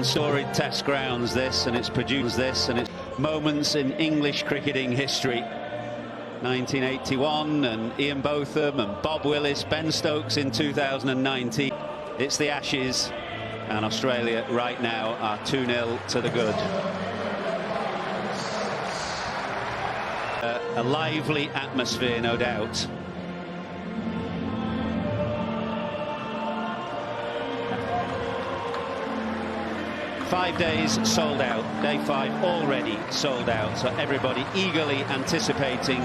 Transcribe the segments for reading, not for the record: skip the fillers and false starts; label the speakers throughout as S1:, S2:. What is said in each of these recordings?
S1: Storied test grounds this, and it's produced this, and it's moments in English cricketing history. 1981 and Ian Botham and Bob Willis, Ben Stokes in 2019. It's the Ashes, and Australia right now are 2-0 to the good. A lively atmosphere, no doubt. Five days sold out. Day 5 already sold out. So everybody eagerly anticipating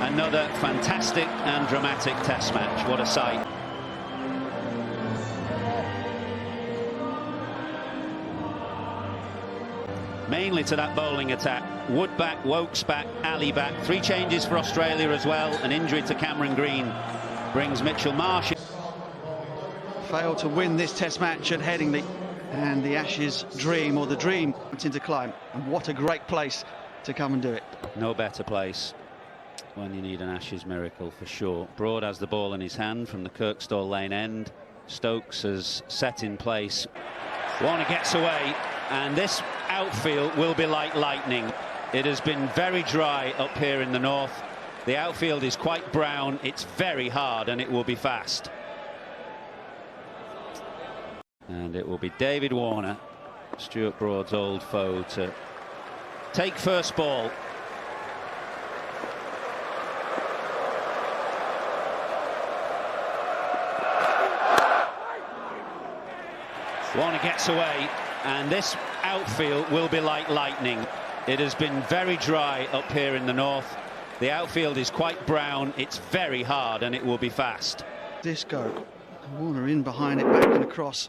S1: another fantastic and dramatic test match. What a sight. Mainly to that bowling attack. Wood back, Woakes back, Ali back. 3 changes for Australia as well. An injury to Cameron Green brings Mitchell Marsh.
S2: Failed to win this test match at Headingley. And the Ashes dream, or the dream, continues to climb. And what a great place to come and do it.
S1: No better place when you need an Ashes miracle, for sure. Broad has the ball in his hand from the Kirkstall Lane end. Stokes has set in place. Warner gets away, and this outfield will be like lightning. It has been very dry up here in the north. The outfield is quite brown. It's very hard, and it will be fast. And it will be David Warner, Stuart Broad's old foe, to take first ball. Warner gets away, and this outfield will be like lightning. It has been very dry up here in the north. The outfield is quite brown. It's very hard, and it will be fast.
S2: Disco. Warner in behind it, back and across.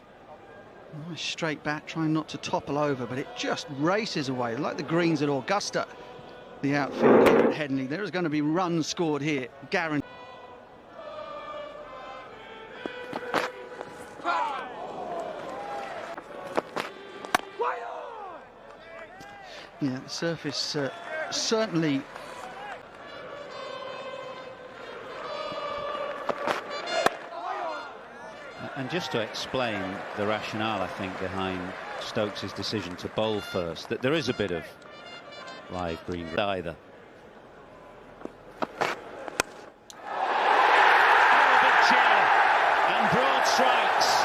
S2: Nice straight bat, trying not to topple over, but it just races away, like the greens at Augusta. The outfield here at Headingley. There is going to be runs scored here, guaranteed. Yeah, the surface certainly.
S1: And just to explain the rationale, I think, behind Stokes' decision to bowl first, that there is a bit of live green either. Oh, big cheer, and Broad strikes.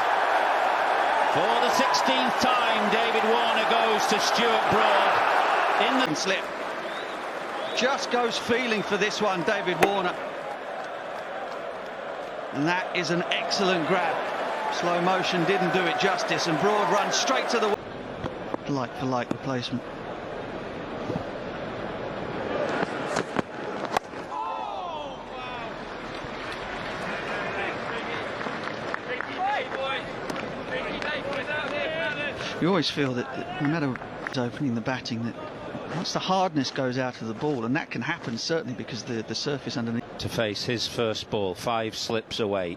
S1: For the 16th time, David Warner goes to Stuart Broad in the
S2: slip. Just goes feeling for this one, David Warner. And that is an excellent grab. Slow motion didn't do it justice, and Broad runs straight to the like for like replacement. You always feel that no matter who's opening the batting, that once the hardness goes out of the ball, and that can happen certainly because the surface underneath.
S1: To face his first ball, 5 slips away.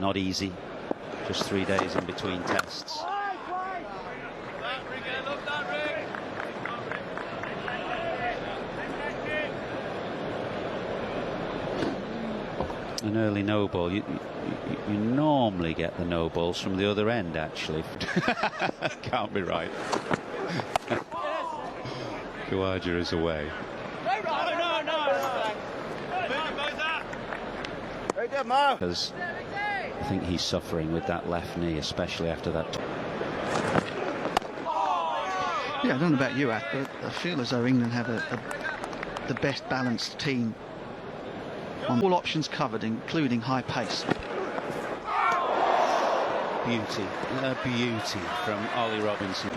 S1: Not easy, just 3 days in between tests. An early no ball. You normally get the no balls from the other end, actually. Can't be right. Khawaja is away. Because I think he's suffering with that left knee, especially after that.
S2: Yeah, I don't know about you, Ath, but I feel as though England have the best balanced team. On all options covered, including high pace.
S1: Beauty, a beauty from Ollie Robinson.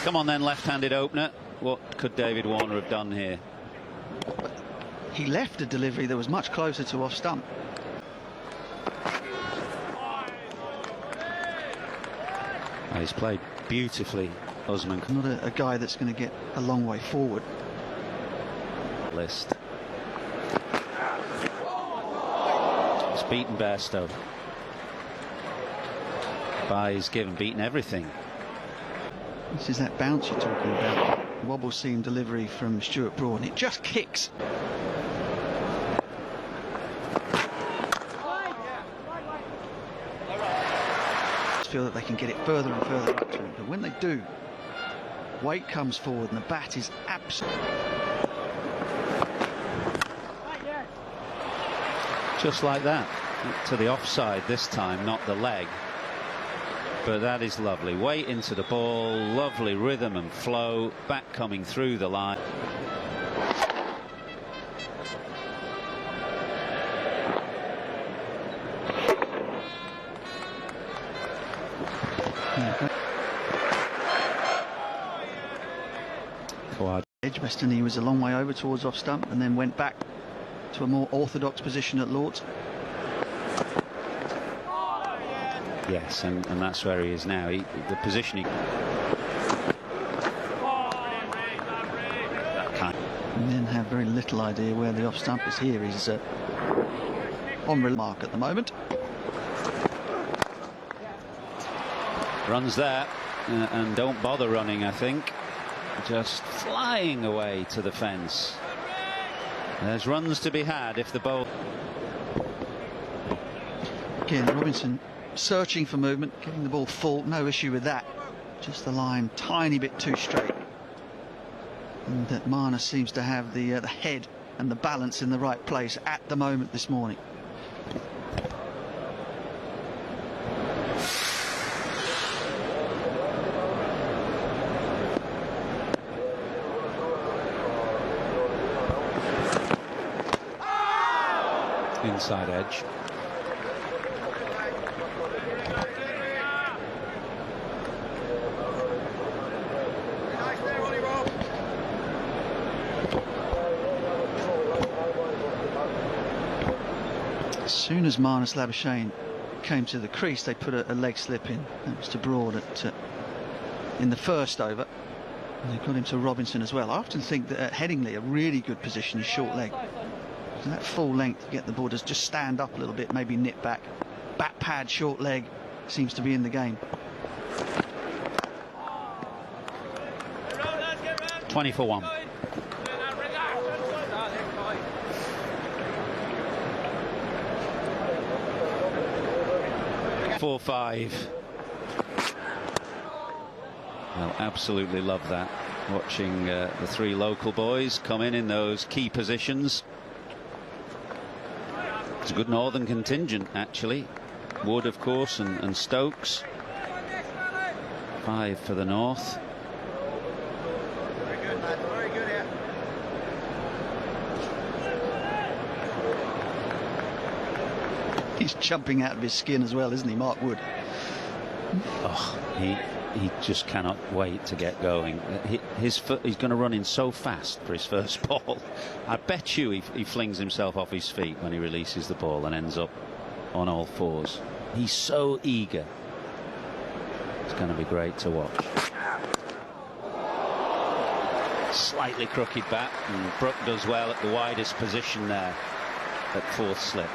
S1: Come on then, left-handed opener. What could David Warner have done here?
S2: He left a delivery that was much closer to off stump.
S1: He's played beautifully, Usman.
S2: Not a guy that's going to get a long way forward.
S1: List. He's beaten Bairstow. He's given, beaten everything.
S2: This is that bounce you're talking about. Wobble seam delivery from Stuart Broad, and it just kicks. I feel that they can get it further and further up to him, but when they do, weight comes forward and the bat is absolutely...
S1: Just like that, to the offside this time, not the leg. But that is lovely. Weight into the ball, lovely rhythm and flow, back coming through the line.
S2: Edgbaston, he was a long way over towards off stump and then went back to a more orthodox position at Lord's.
S1: Yes, and that's where he is now. The positioning.
S2: And then have very little idea where the off stump is here. He's on mark at the moment.
S1: Runs there and don't bother running, I think. Just flying away to the fence. There's runs to be had if the bowl.
S2: Again, Robinson searching for movement, getting the ball full, no issue with that. Just the line tiny bit too straight. And that Marnus seems to have the head and the balance in the right place at the moment this morning.
S1: Inside edge.
S2: As soon as Marnus Labuschagne came to the crease, they put a leg slip in. That was to Broad in the first over. And they got him to Robinson as well. I often think that at Headingley, a really good position is short leg. So that full length to get the ball to just stand up a little bit, maybe nip back. Bat pad, short leg seems to be in the game.
S1: 20 for 1. Four, 5. Well, absolutely love that. Watching the three local boys come in those key positions. It's a good northern contingent, actually. Wood, of course, and Stokes. 5 for the north.
S3: Very good, lad. Very good here.
S2: He's jumping out of his skin as well, isn't he, Mark Wood?
S1: Oh, he just cannot wait to get going. He's going to run in so fast for his first ball. I bet you he flings himself off his feet when he releases the ball and ends up on all fours. He's so eager. It's going to be great to watch. Slightly crooked bat, and Brook does well at the widest position there at fourth slip.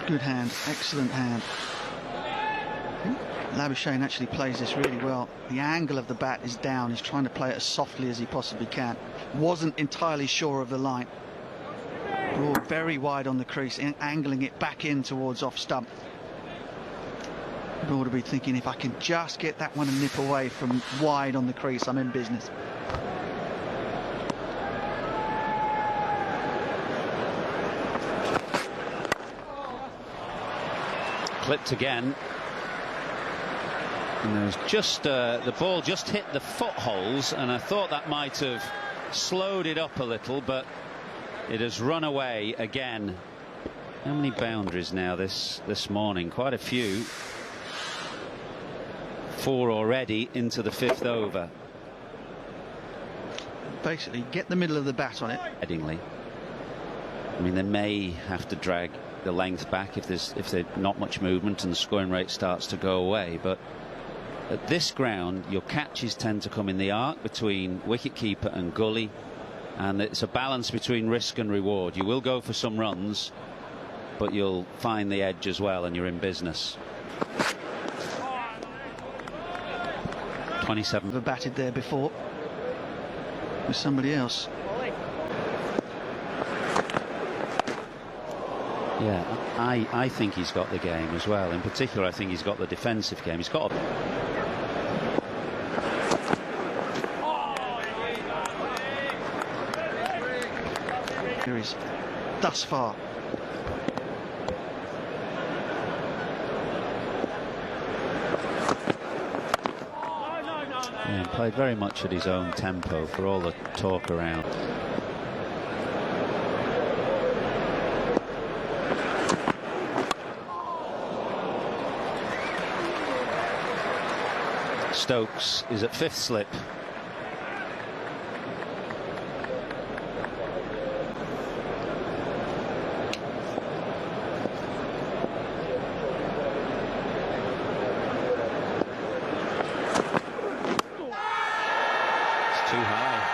S2: Good hand, excellent hand. Labuschagne actually plays this really well. The angle of the bat is down. He's trying to play it as softly as he possibly can. Wasn't entirely sure of the line. Broad very wide on the crease, angling it back in towards off stump. Broad will be thinking, if I can just get that one a nip away from wide on the crease, I'm in business.
S1: Clipped again. And there was just the ball just hit the footholes, and I thought that might have slowed it up a little, but it has run away again. How many boundaries now this morning? Quite a few. 4 already into the 5th over.
S2: Basically, get the middle of the bat on it.
S1: Headingley. I mean, they may have to drag the length back if there's not much movement and the scoring rate starts to go away, but at this ground your catches tend to come in the arc between wicketkeeper and gully, and it's a balance between risk and reward. You will go for some runs, but you'll find the edge as well, and you're in business. 27.
S2: Never batted there before with somebody else.
S1: Yeah, I think he's got the game as well. In particular, I think he's got the defensive game. He's got
S2: Here is thus far.
S1: Yeah, played very much at his own tempo for all the talk around. Stokes is at 5th slip. It's too high.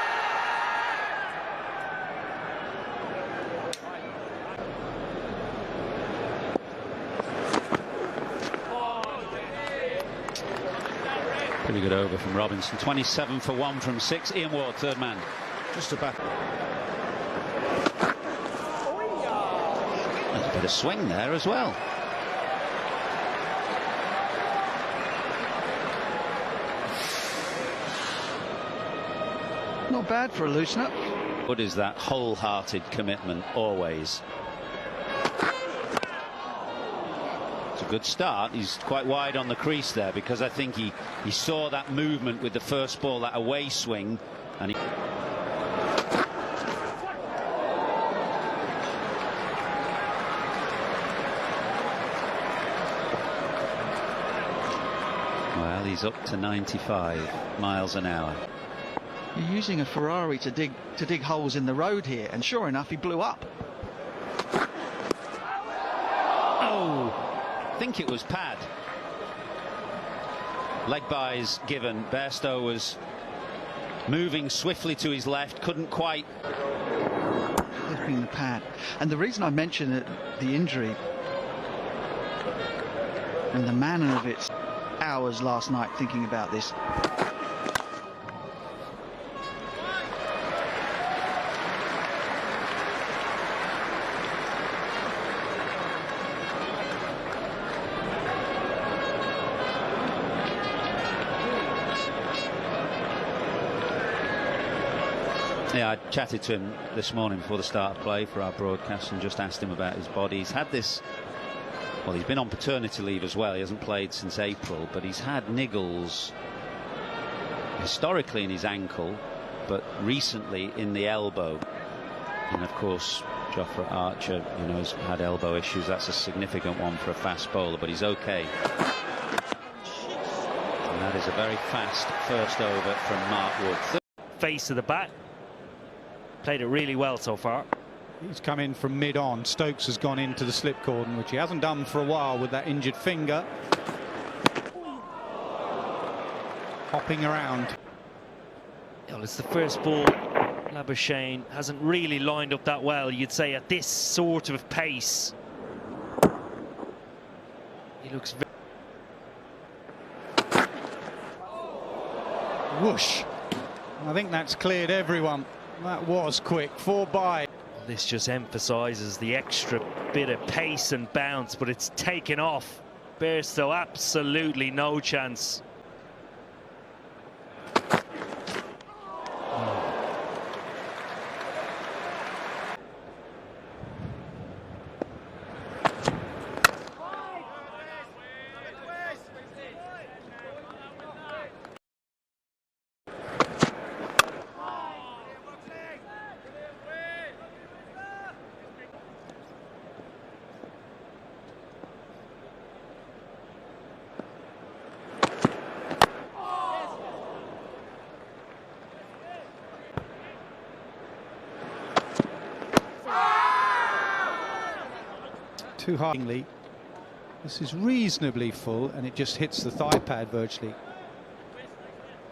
S1: Pretty good over from Robinson. 27 for 1 from 6. Ian Ward, third man. Just about. There's a bit of swing there as well.
S2: Not bad for a loosener.
S1: What is that wholehearted commitment always? It's a good start. He's quite wide on the crease there because I think he saw that movement with the first ball, that away swing, and he. Well, he's up to 95 miles an hour.
S2: You're using a Ferrari to dig holes in the road here, and sure enough, he blew up.
S1: Oh, I think it was pad. Leg byes given. Bairstow was moving swiftly to his left, couldn't quite.
S2: Flipping the pad. And the reason I mention it, the injury and the manner of it, hours last night thinking about this.
S1: Yeah, I chatted to him this morning before the start of play for our broadcast and just asked him about his body. He's had this, well, he's been on paternity leave as well. He hasn't played since April, but he's had niggles historically in his ankle, but recently in the elbow. And of course, Jofra Archer, you know, has had elbow issues. That's a significant one for a fast bowler, but he's okay. And that is a very fast first over from Mark Wood.
S4: Face of the bat. Played it really well so far.
S5: He's come in from mid-on. Stokes has gone into the slip cordon, which he hasn't done for a while with that injured finger. Hopping around.
S4: Well, it's the first ball. Labuschagne hasn't really lined up that well, you'd say, at this sort of pace. He looks very...
S5: Whoosh. I think that's cleared everyone. That was quick. 4 by.
S4: This just emphasises the extra bit of pace and bounce, but it's taken off. Bairstow, absolutely no chance.
S5: Too high. This is reasonably full, and it just hits the thigh pad virtually.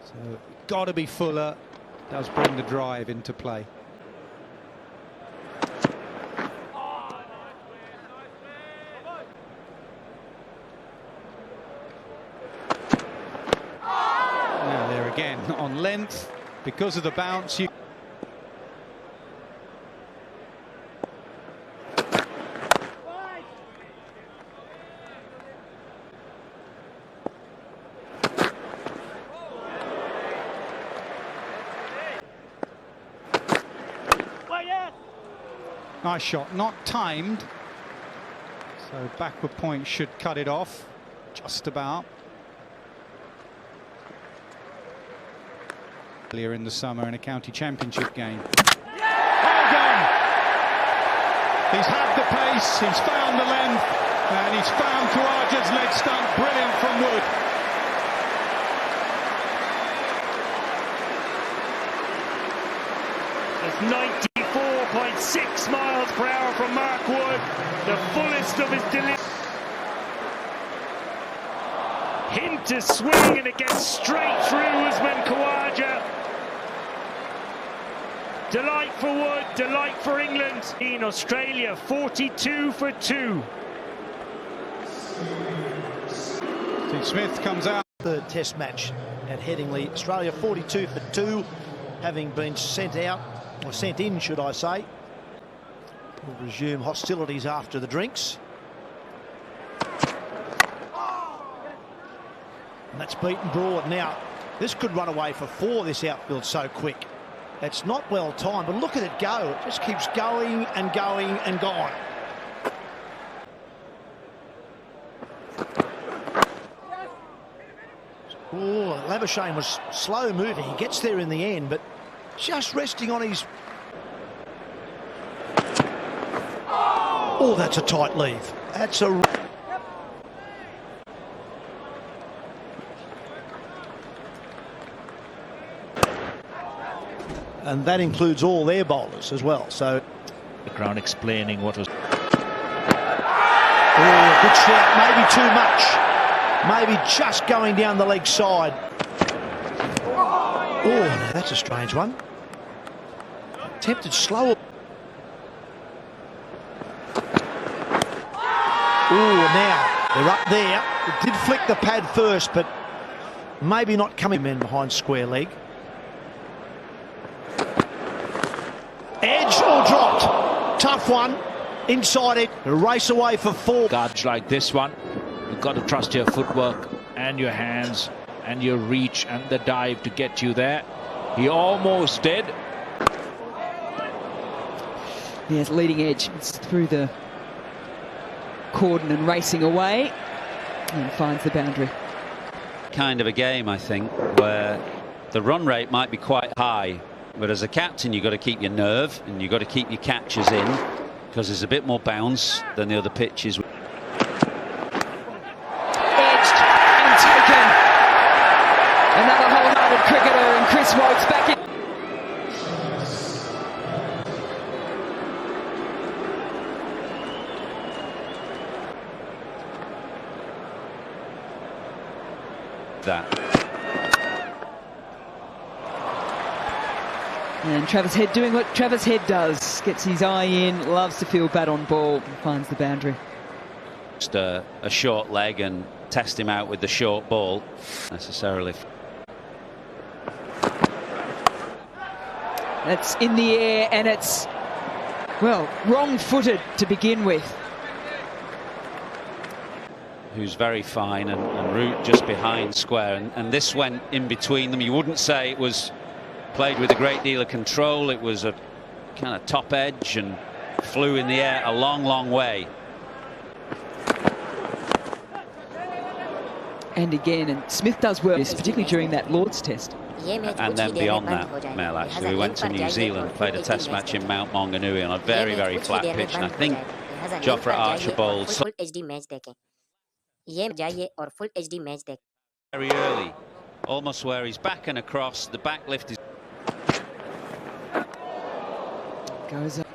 S5: So, got to be fuller. Does bring the drive into play. Now they're again, on length, because of the bounce. Nice shot, not timed. So backward point should cut it off, just about. Earlier in the summer in a county championship game. Oh, gone! He's had the pace, he's found the length, and he's found Khawaja's leg stunt. Brilliant from Wood.
S4: It's 94.6 miles per hour from Mark Wood, the fullest of his delivery. Hint to swing, and it gets straight through Usman Khawaja. Delight for Wood, delight for England. In Australia, 42 for 2.
S5: Steve Smith comes out.
S6: Third test match at Headingley. Australia 42 for 2, having been sent out, or sent in, should I say. We'll resume hostilities after the drinks. And that's beaten Broad. Now, this could run away for 4, this outfield, so quick. It's not well timed, but look at it go. It just keeps going and going and gone. Oh, Labuschagne was slow moving. He gets there in the end, but just resting on his... Oh, that's a tight leave. That's a... And that includes all their bowlers as well. So
S4: The ground explaining what was...
S6: Oh, good shout. Maybe too much. Maybe just going down the leg side. Oh, now that's a strange one. Tempted slow. Oh, now they're up there. It did flick the pad first, but maybe not coming men behind square leg. Edge all dropped. Tough one. Inside it. A race away for 4.
S7: Guards like this one, you've got to trust your footwork and your hands and your reach and the dive to get you there. He almost did.
S8: Yes, leading edge. It's through the cordon and racing away, and finds the boundary.
S1: Kind of a game, I think, where the run rate might be quite high, but as a captain you've got to keep your nerve and you've got to keep your catches in, because there's a bit more bounce than the other pitches.
S8: Edged and taken. Another wholehearted cricketer, and Chris Woakes back in.
S1: That.
S8: And Travis Head doing what Travis Head does. Gets his eye in, loves to feel bat on ball, and finds the boundary.
S1: Just a short leg and test him out with the short ball, necessarily.
S8: That's in the air, and it's, well, wrong-footed to begin with.
S1: Who's very fine, and Root just behind square, and this went in between them. You wouldn't say it was played with a great deal of control. It was a kind of top edge and flew in the air a long way.
S8: And again, and Smith does well, particularly during that Lord's Test.
S1: And then beyond that, Mel, actually, we went to New Zealand, played a test match in Mount Maunganui on a very flat pitch, and I think Jofra Archibald very early, almost where he's back and across. The back lift is
S8: Goes up.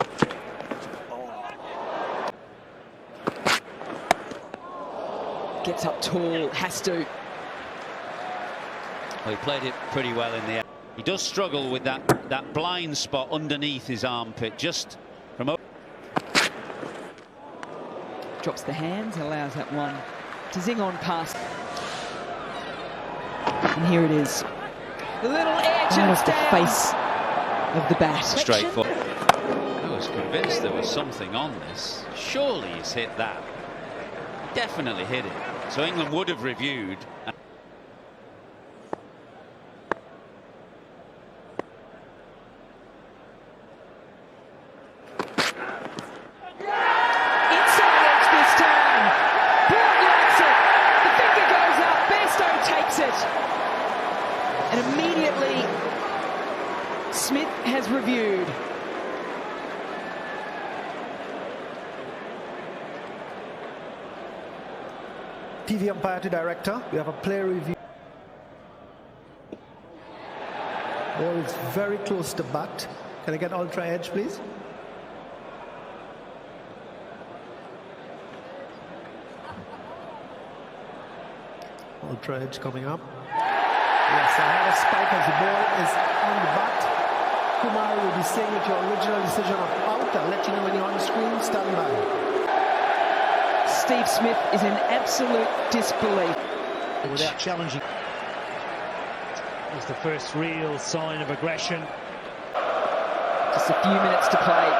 S8: Gets up tall, has to.
S1: Well, he played it pretty well in the air. He does struggle with that blind spot underneath his armpit, just from over.
S8: Drops the hands, allows that one to zing on past. And here it is. The little edge and it's the face of the bat.
S1: Straightforward. I was convinced there was something on this. Surely he's hit that. Definitely hit it. So England would have reviewed.
S8: Inside edge this time. Broad likes it. The finger goes up. Bairstow takes it. And immediately Smith has reviewed.
S9: TV umpire to director. We have a player review. Ball is very close to bat. Can I get ultra edge, please? Ultra edge coming up. Yes, I have a spike as the ball is on the bat. Kumar will be saying with your original decision of out. I'll let you know when you're on the screen. Stand by.
S8: Steve Smith is in absolute disbelief.
S6: Without challenging.
S4: Was the first real sign of aggression.
S8: Just a few minutes to play.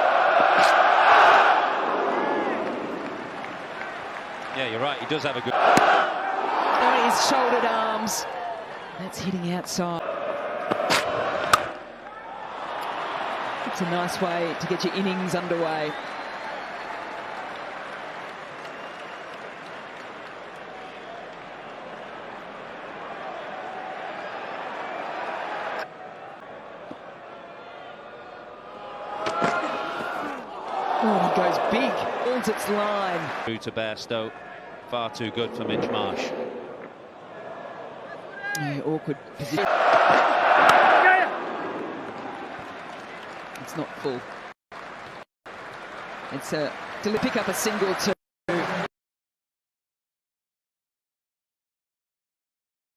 S1: Yeah, you're right. He does have a good.
S8: On his shouldered arms. That's hitting outside. It's a nice way to get your innings underway. Oh, he goes big, holds its line.
S1: Through to Bairstow. Far too good for Mitch Marsh.
S8: Yeah, awkward position. It's not full. It's to pick up a single to